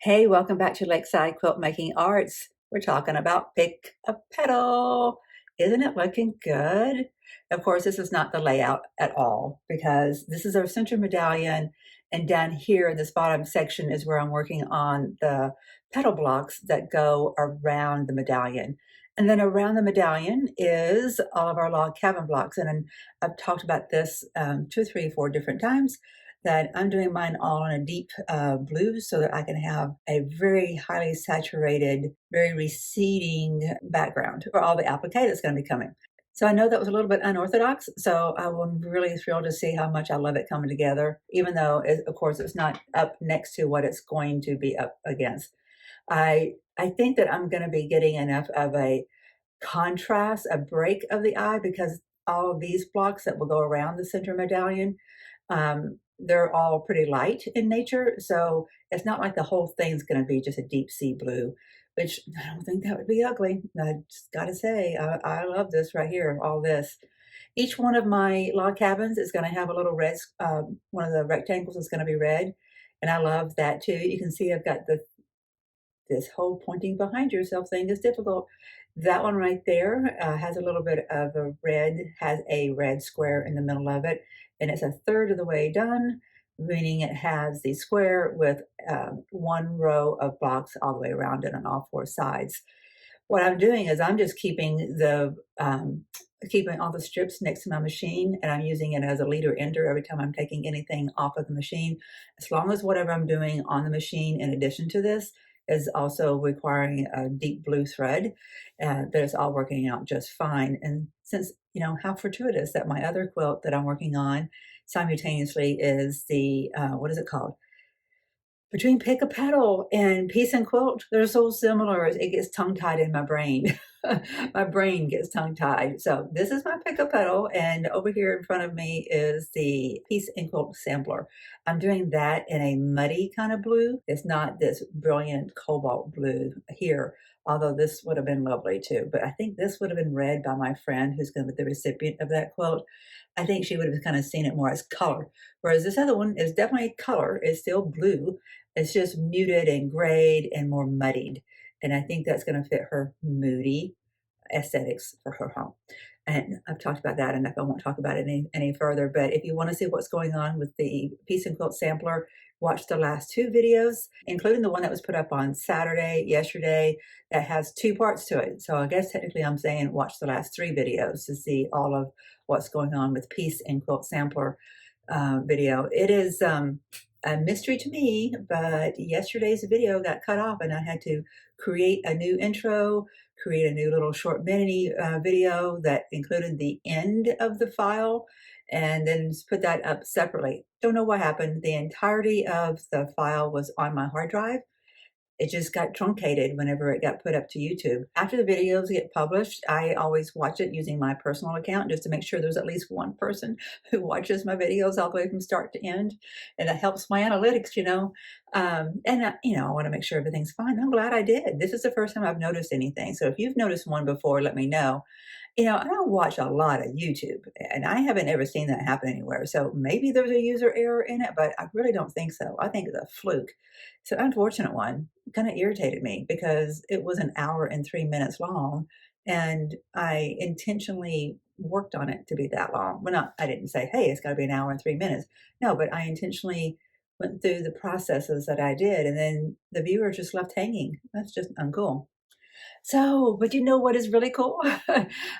Hey, welcome back to Lakeside Quilt Making Arts. We're talking about Pick a Petal. Isn't it looking good? Of course, this is not the layout at all because this is our center medallion, and down here in this bottom section is where I'm working on the petal blocks that go around the medallion. And then around the medallion is all of our log cabin blocks. And I've talked about this two, three, four different times that I'm doing mine all in a deep blue so that I can have a very highly saturated, very receding background for all the applique that's going to be coming. So I know that was a little bit unorthodox, so I'm really thrilled to see how much I love it coming together, even though, of course, it's not up next to what it's going to be up against. I think that I'm going to be getting enough of a contrast, a break of the eye, because all of these blocks that will go around the center medallion, they're all pretty light in nature, so it's not like the whole thing's going to be just a deep sea blue, which I don't think that would be ugly. I just got to say, I love this right here, all this. Each one of my log cabins is going to have a little red, one of the rectangles is going to be red, and I love that too. You can see I've got this whole pointing behind yourself thing is difficult. That one right there has a little bit of a red, has a red square in the middle of it, and it's a third of the way done, meaning it has the square with one row of blocks all the way around it on all four sides. What I'm doing is I'm just keeping all the strips next to my machine, and I'm using it as a leader ender every time I'm taking anything off of the machine. As long as whatever I'm doing on the machine in addition to this is also requiring a deep blue thread, that it's all working out just fine. And since, how fortuitous that my other quilt that I'm working on simultaneously is the, what is it called? Between Pick a Petal and Peace and Quilt, they're so similar. It gets tongue-tied in my brain. My brain gets tongue-tied. So this is my Pick a Petal, and over here in front of me is the Peace and Quilt sampler. I'm doing that in a muddy kind of blue. It's not this brilliant cobalt blue here, although this would have been lovely too. But I think this would have been read by my friend who's going to be the recipient of that quilt. I think she would have kind of seen it more as color, whereas this other one is definitely color. It's still blue, it's just muted and grayed and more muddied. And I think that's going to fit her moody aesthetics for her home. And I've talked about that enough. I won't talk about it any further. But if you want to see what's going on with the Piece and Quilt sampler, watch the last two videos, including the one that was put up on Saturday, yesterday, that has two parts to it. So I guess technically I'm saying watch the last three videos to see all of what's going on with Piece and Quilt sampler video. It is a mystery to me, but yesterday's video got cut off and I had to create a new intro, create a new little short mini video that included the end of the file, and then put that up separately. Don't know what happened. The entirety of the file was on my hard drive. It just got truncated whenever it got put up to YouTube. After the videos get published, I always watch it using my personal account just to make sure there's at least one person who watches my videos all the way from start to end. And that helps my analytics. I want to make sure everything's fine. I'm glad I did. This is the first time I've noticed anything. So if you've noticed one before, let me know. I don't watch a lot of YouTube, and I haven't ever seen that happen anywhere. So maybe there's a user error in it, but I really don't think so. I think it's a fluke. It's an unfortunate one. Kind of irritated me because it was an hour and 3 minutes long, and I intentionally worked on it to be that long. Well, not I didn't say, "Hey, it's got to be an hour and 3 minutes." No, but I intentionally went through the processes that I did, and then the viewer just left hanging. That's just uncool. So, but you know what is really cool?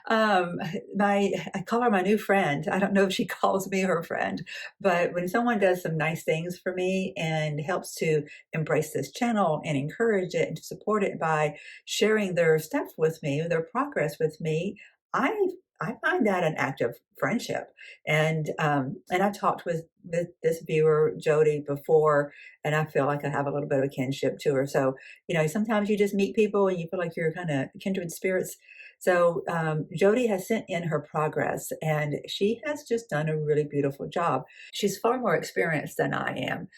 um, I call her my new friend. I don't know if she calls me her friend, but when someone does some nice things for me and helps to embrace this channel and encourage it and to support it by sharing their stuff with me, their progress with me, I I find that an act of friendship. And I've talked with this viewer Jody before, and I feel like I have a little bit of a kinship to her. So sometimes you just meet people and you feel like you're kind of kindred spirits. So Jody has sent in her progress, and she has just done a really beautiful job. She's far more experienced than I am,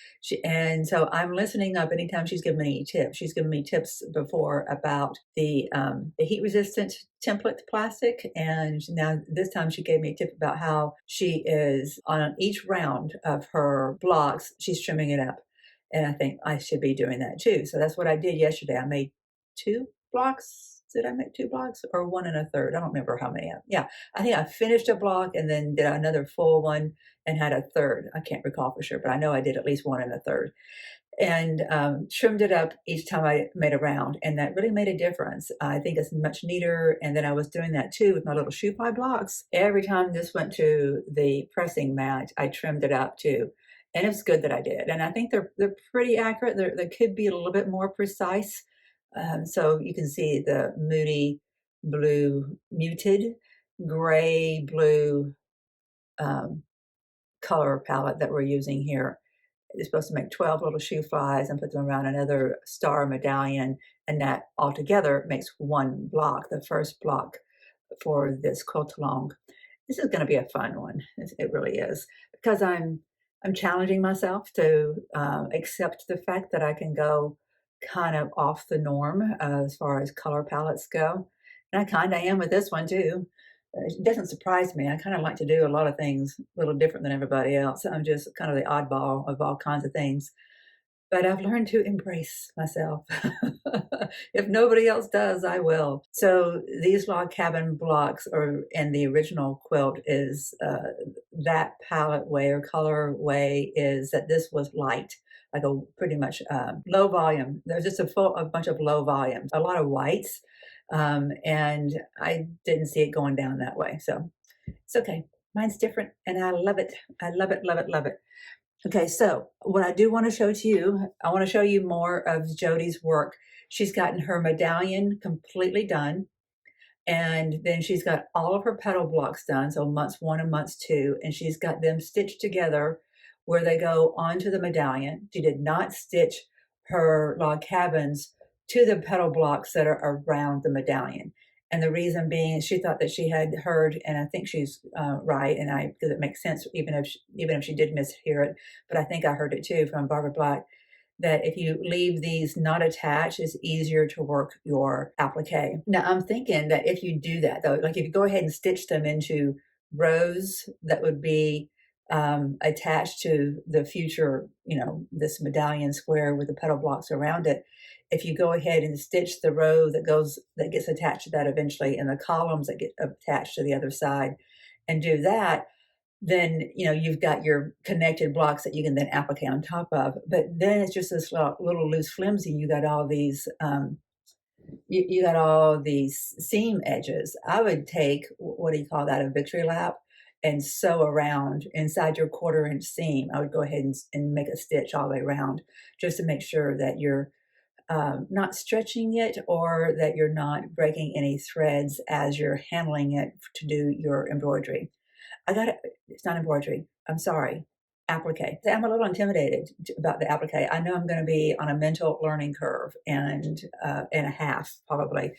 and so I'm listening up anytime she's given me tips. She's given me tips before about the heat resistant template plastic, and now this time she gave me a tip about how she is on each round of her blocks. She's trimming it up. And I think I should be doing that too. So that's what I did yesterday. I made 2 blocks. Did I make 2 blocks or 1 and a third? I don't remember how many. Yeah, I think I finished a block and then did another full one and had a third. I can't recall for sure, but I know I did at least 1 and a third, and trimmed it up each time I made a round, and that really made a difference. I think it's much neater, and then I was doing that too with my little shoe pie blocks. Every time this went to the pressing mat, I trimmed it up too, and it's good that I did. And I think they're pretty accurate. They could be a little bit more precise. So you can see the moody blue, muted gray blue um, color palette that we're using here. You're supposed to make 12 little shoe flies and put them around another star medallion, and that altogether makes 1 block, the first block for this quilt along. This is going to be a fun one. It really is, because I'm challenging myself to accept the fact that I can go kind of off the norm as far as color palettes go, and I kind of am with this one too. It doesn't surprise me. I kind of like to do a lot of things a little different than everybody else. I'm just kind of the oddball of all kinds of things. But I've learned to embrace myself. If nobody else does, I will. So these log cabin blocks are, and the original quilt is that palette way or color way is that this was light, like a pretty much low volume. There's just a bunch of low volumes, a lot of whites, and I didn't see it going down that way. So it's okay. Mine's different, and I love it. I love it, love it, love it. Okay, so what I do want to show to you, I want to show you more of Jody's work. She's gotten her medallion completely done. And then she's got all of her petal blocks done, so months 1 and months 2, and she's got them stitched together where they go onto the medallion. She did not stitch her log cabins to the petal blocks that are around the medallion. And the reason being, she thought that she had heard, and I think she's right, and because it makes sense, even if she did mishear it, but I think I heard it too from Barbara Black, that if you leave these not attached, it's easier to work your applique. Now, I'm thinking that if you do that, though, like if you go ahead and stitch them into rows that would be attached to the future, this medallion square with the petal blocks around it, if you go ahead and stitch the row that gets attached to that eventually, and the columns that get attached to the other side, and do that, then you've got your connected blocks that you can then applique on top of. But then it's just this little loose flimsy. You got all these you got all these seam edges. I would take, what do you call that, a victory lap, and sew around inside your 1/4 inch seam. I would go ahead and make a stitch all the way around, just to make sure that you're not stretching it, or that you're not breaking any threads as you're handling it to do your embroidery. It's not embroidery. I'm sorry. Applique. I'm a little intimidated about the applique. I know I'm going to be on a mental learning curve and a half, probably.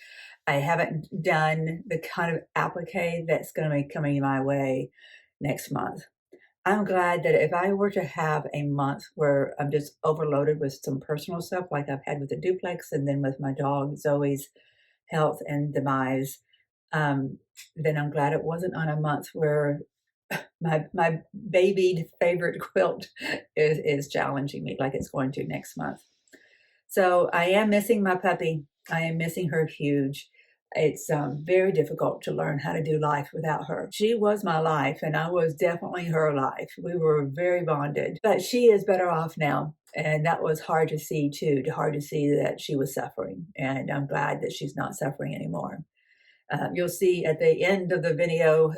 I haven't done the kind of applique that's going to be coming my way next month. I'm glad that if I were to have a month where I'm just overloaded with some personal stuff, like I've had with the duplex and then with my dog Zoe's health and demise, then I'm glad it wasn't on a month where my babied favorite quilt is challenging me like it's going to next month. So I am missing my puppy. I am missing her huge. It's very difficult to learn how to do life without her. She was my life, and I was definitely her life. We were very bonded, but she is better off now. And that was hard to see too, hard to see that she was suffering. And I'm glad that she's not suffering anymore. You'll see at the end of the video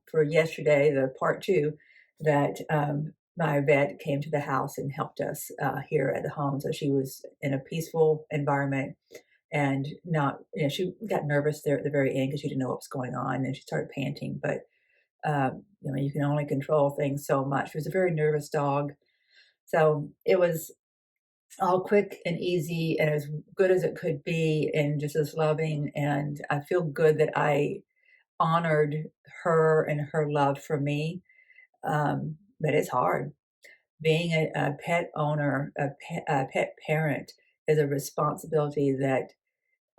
for yesterday, the part 2, that my vet came to the house and helped us here at the home. So she was in a peaceful environment, and not, she got nervous there at the very end because she didn't know what was going on, and she started panting. But you can only control things so much. She was a very nervous dog. So it was all quick and easy and as good as it could be, and just as loving. And I feel good that I honored her and her love for me. But it's hard. Being a pet owner, a pet parent, is a responsibility that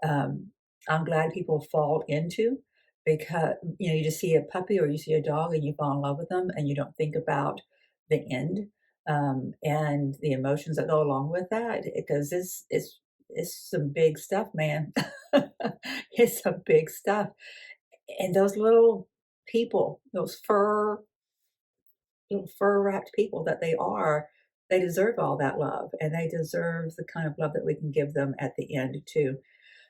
I'm glad people fall into, because you just see a puppy or you see a dog and you fall in love with them and you don't think about the end. and the emotions that go along with that, because it's some big stuff, man. It's some big stuff, and those little people, those little fur-wrapped people that they are, they deserve all that love, and they deserve the kind of love that we can give them at the end too,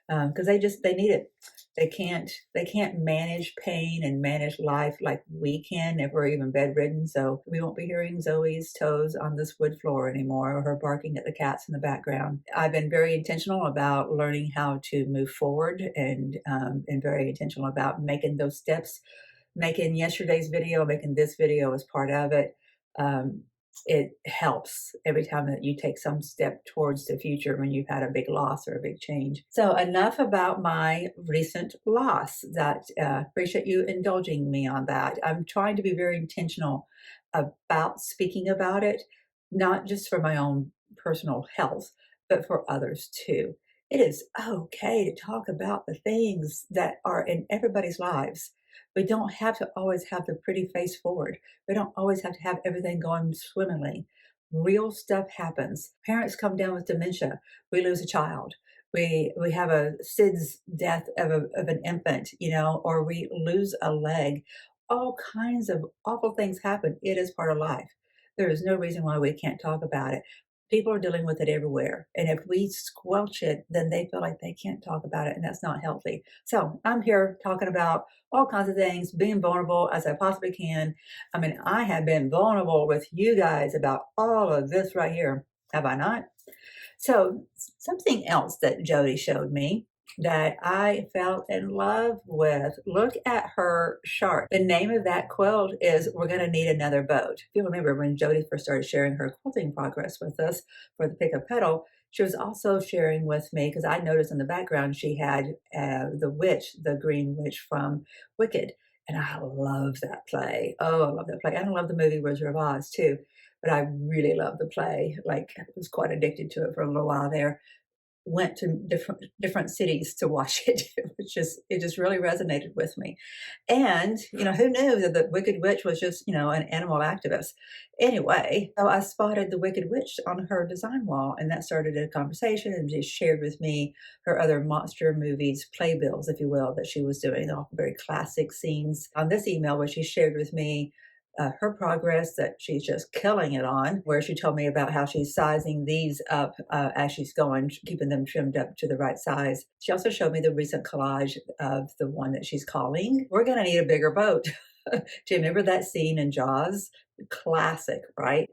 because they need it. They can't manage pain and manage life like we can if we're even bedridden. So we won't be hearing Zoe's toes on this wood floor anymore, or her barking at the cats in the background. I've been very intentional about learning how to move forward, and very intentional about making those steps, making yesterday's video, making this video as part of it. Um, it helps every time that you take some step towards the future when you've had a big loss or a big change. So enough about my recent loss. That appreciate you indulging me on that. I'm trying to be very intentional about speaking about it, not just for my own personal health, but for others too. It is okay to talk about the things that are in everybody's lives. We don't have to always have the pretty face forward. We don't always have to have everything going swimmingly. Real stuff happens. Parents come down with dementia. We lose a child. We have a SIDS death of an infant, or we lose a leg. All kinds of awful things happen. It is part of life. There is no reason why we can't talk about it. People are dealing with it everywhere. And if we squelch it, then they feel like they can't talk about it, and that's not healthy. So I'm here talking about all kinds of things, being vulnerable as I possibly can. I mean, I have been vulnerable with you guys about all of this right here, have I not? So, something else that Jody showed me that I fell in love with. Look at her shark. The name of that quilt is We're Gonna Need Another Boat. If you remember when Jody first started sharing her quilting progress with us for the Pick A Petal, she was also sharing with me, because I noticed in the background she had the witch, the green witch from Wicked. And I love that play. Oh, I love that play. And I love the movie Wizard of Oz too, but I really love the play. Like, I was quite addicted to it for a little while there. Went to different cities to watch it. It just really resonated with me. And who knew that the Wicked Witch was just an animal activist? Anyway, so I spotted the Wicked Witch on her design wall, and that started a conversation. And she shared with me her other monster movies playbills, if you will, that she was doing, all very classic scenes. On this email, where she shared with me her progress that she's just killing it on, where she told me about how she's sizing these up as she's going, keeping them trimmed up to the right size. She also showed me the recent collage of the one that she's calling We're Gonna Need a Bigger Boat. Do you remember that scene in Jaws? Classic, right?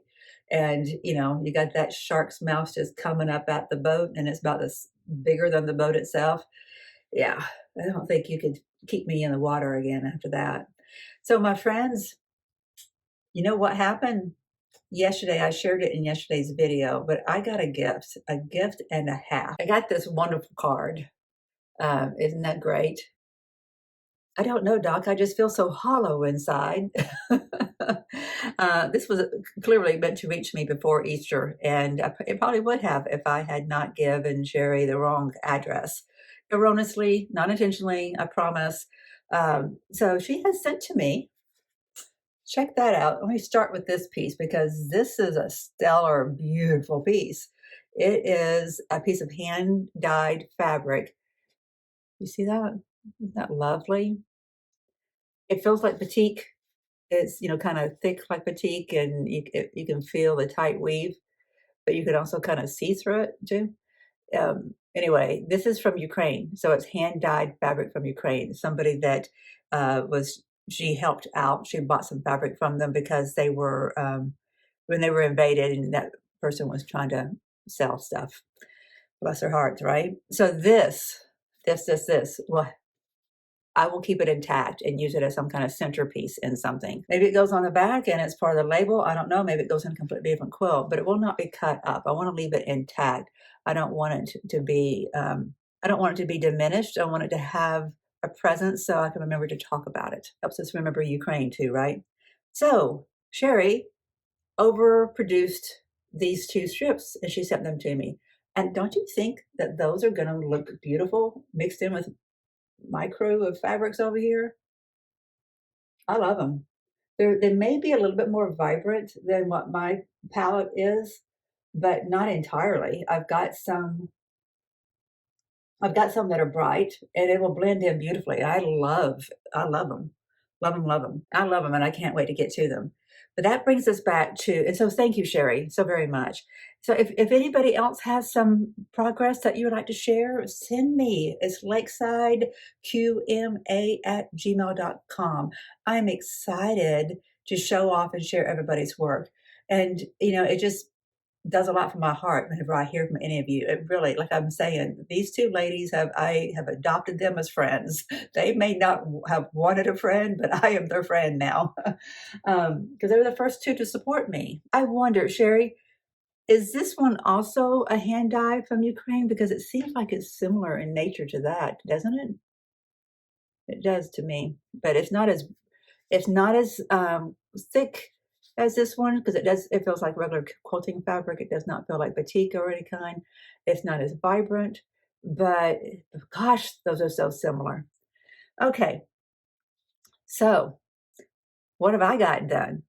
And you got that shark's mouth just coming up at the boat, and it's about this bigger than the boat itself. Yeah, I don't think you could keep me in the water again after that. So, my friends, you know what happened? Yesterday, I shared it in yesterday's video, but I got a gift and a half. I got this wonderful card. Isn't that great? I don't know, Doc. I just feel so hollow inside. This was clearly meant to reach me before Easter, and it probably would have if I had not given Sherry the wrong address. Erroneously, not intentionally, I promise. So she has sent to me. Check that out. Let me start with this piece, because this is a stellar, beautiful piece. It is a piece of hand-dyed fabric. You see that? Isn't that lovely? It feels like batik. It's, kind of thick like batik, and you can feel the tight weave, but you can also kind of see through it too. Anyway, this is from Ukraine, so it's hand-dyed fabric from Ukraine. Somebody that she helped out. She bought some fabric from them because they were when they were invaded, and that person was trying to sell stuff. Bless their hearts, right? So this. Well, I will keep it intact and use it as some kind of centerpiece in something. Maybe it goes on the back and it's part of the label. I don't know. Maybe it goes in a completely different quilt, but it will not be cut up. I want to leave it intact. I don't want it to be. I don't want it to be diminished. I want it to have a presence so I can remember to talk about it. Helps us remember Ukraine too, right? So Sherry overproduced these two strips and she sent them to me. And don't you think that those are going to look beautiful mixed in with my crew of fabrics over here? I love them. They may be a little bit more vibrant than what my palette is, but not entirely. I've got some that are bright, and it will blend in beautifully. I love them, love them, love them. I love them, and I can't wait to get to them. But that brings us back to, and so thank you, Sherry, so very much. So if anybody else has some progress that you would like to share, send me. It's lakesidaqma@gmail.com. I'm excited to show off and share everybody's work. And, it just does a lot for my heart whenever I hear from any of you. It really, like I'm saying, these two ladies I have adopted them as friends. They may not have wanted a friend, but I am their friend now because they were the first two to support me. I wonder, Sherry, is this one also a hand dye from Ukraine? Because it seems like it's similar in nature to that, doesn't it? It does to me, but it's not as thick as this one because it feels like regular quilting fabric. It does not feel like batik or any kind. It's not as vibrant, but gosh, those are so similar. Okay, so what have I gotten done?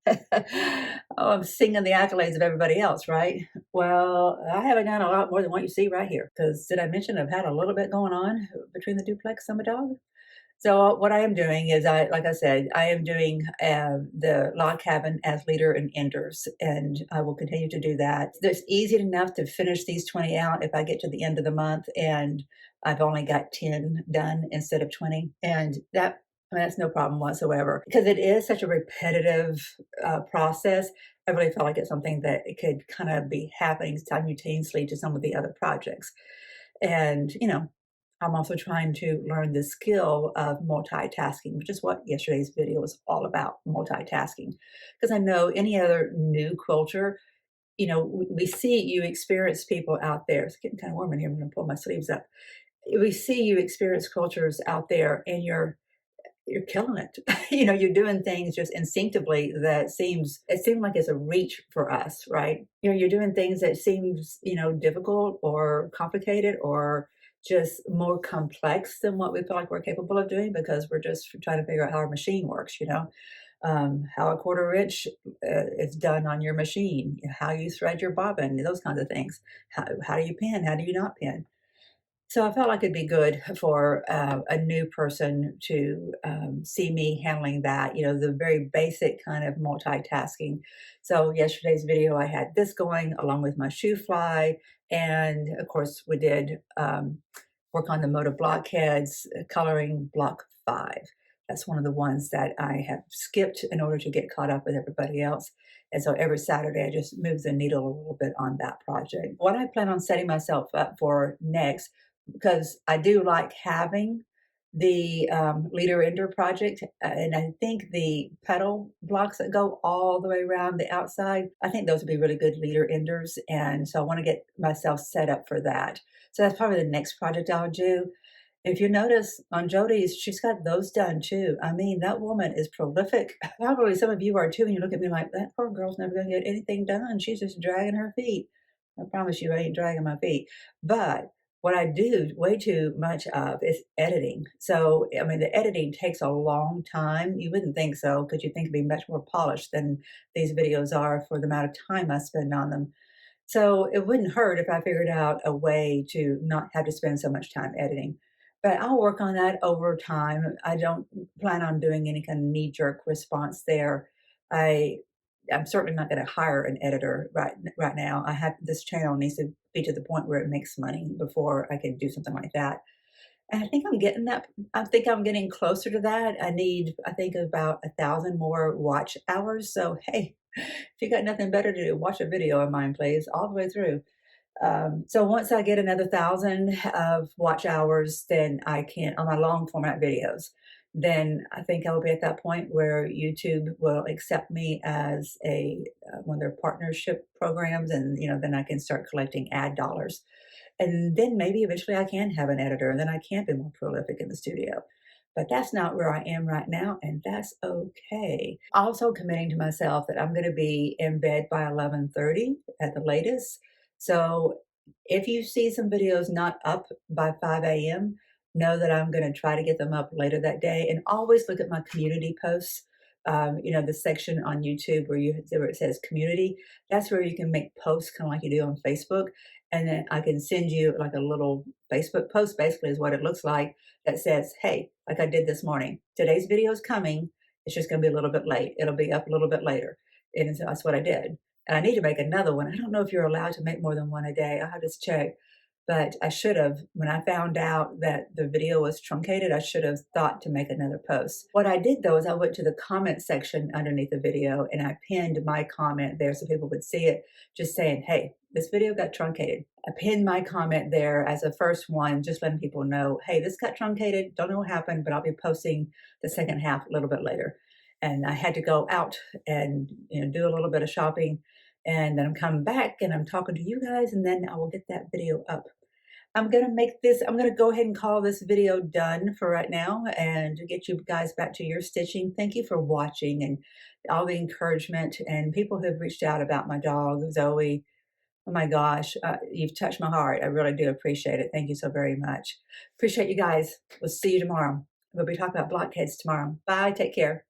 Oh, I'm singing the accolades of everybody else, right? Well, I haven't done a lot more than what you see right here. Because did I mention I've had a little bit going on between the duplex and my dog? So what I am doing is like I said, I am doing the log cabin as leader and enders, and I will continue to do that. It's easy enough to finish these 20 out if I get to the end of the month and I've only got 10 done instead of 20. And that's no problem whatsoever because it is such a repetitive process. I really felt like it's something that it could kind of be happening simultaneously to some of the other projects. And, I'm also trying to learn the skill of multitasking, which is what yesterday's video was all about, multitasking. Because I know any other new quilter, we see you experienced people out there. It's getting kind of warm in here. I'm going to pull my sleeves up. We see you experienced cultures out there, and you're killing it. You're doing things just instinctively that it seems like it's a reach for us, right? You're doing things that seems, difficult or complicated or just more complex than what we feel like we're capable of doing because we're just trying to figure out how our machine works, how a quarter inch is done on your machine, how you thread your bobbin, those kinds of things. How do you pin? How do you not pin? So I felt like it'd be good for a new person to see me handling that, the very basic kind of multitasking. So yesterday's video, I had this going along with my shoe fly. And of course, we did work on the Moda Blockheads, coloring block 5. That's one of the ones that I have skipped in order to get caught up with everybody else. And so every Saturday, I just move the needle a little bit on that project. What I plan on setting myself up for next, because I do like having the leader ender project, and I think the petal blocks that go all the way around the outside, I think those would be really good leader enders, and so I want to get myself set up for that. So that's probably the next project I'll do. If you notice on Jody's, she's got those done too. I mean, that woman is prolific. Probably some of you are too, and you look at me like, that poor girl's never going to get anything done. She's just dragging her feet. I promise you, I ain't dragging my feet. But what I do way too much of is editing. So, I mean, the editing takes a long time. You wouldn't think so because you think it'd be much more polished than these videos are for the amount of time I spend on them. So it wouldn't hurt if I figured out a way to not have to spend so much time editing. But I'll work on that over time. I don't plan on doing any kind of knee-jerk response there. I I'm certainly not going to hire an editor right now. This channel needs to be to the point where it makes money before I can do something like that. And I think I'm getting that. I think I'm getting closer to that. I think about 1,000 more watch hours. So hey, if you got nothing better to do, watch a video of mine, please, all the way through. So once I get another 1,000 of watch hours, then I can, on my long format videos, then I think I'll be at that point where YouTube will accept me as one of their partnership programs, and then I can start collecting ad dollars, and then maybe eventually I can have an editor, and then I can be more prolific in the studio. But that's not where I am right now, and that's okay. Also committing to myself that I'm going to be in bed by 11:30 at the latest. So if you see some videos not up by 5 a.m., know that I'm going to try to get them up later that day. And always look at my community posts You know, the section on YouTube where it says community, that's where you can make posts kind of like you do on Facebook. And then I can send you like a little Facebook post, basically, is what it looks like, that says, hey, like I did this morning, today's video is coming. It's just going to be a little bit late. It'll be up a little bit later. And so that's what I did. And I need to make another one. I don't know if you're allowed to make more than one a day. I'll have to check. But I should have, when I found out that the video was truncated, I should have thought to make another post. What I did though is I went to the comment section underneath the video and I pinned my comment there so people would see it, just saying, hey, this video got truncated. I pinned my comment there as a first one, just letting people know, hey, this got truncated. Don't know what happened, but I'll be posting the second half a little bit later. And I had to go out and do a little bit of shopping, and then I'm coming back and I'm talking to you guys, and then I will get that video up. I'm going to go ahead and call this video done for right now and to get you guys back to your stitching. Thank you for watching and all the encouragement and people who have reached out about my dog, Zoe. Oh my gosh, you've touched my heart. I really do appreciate it. Thank you so very much. Appreciate you guys. We'll see you tomorrow. We'll be talking about blockheads tomorrow. Bye. Take care.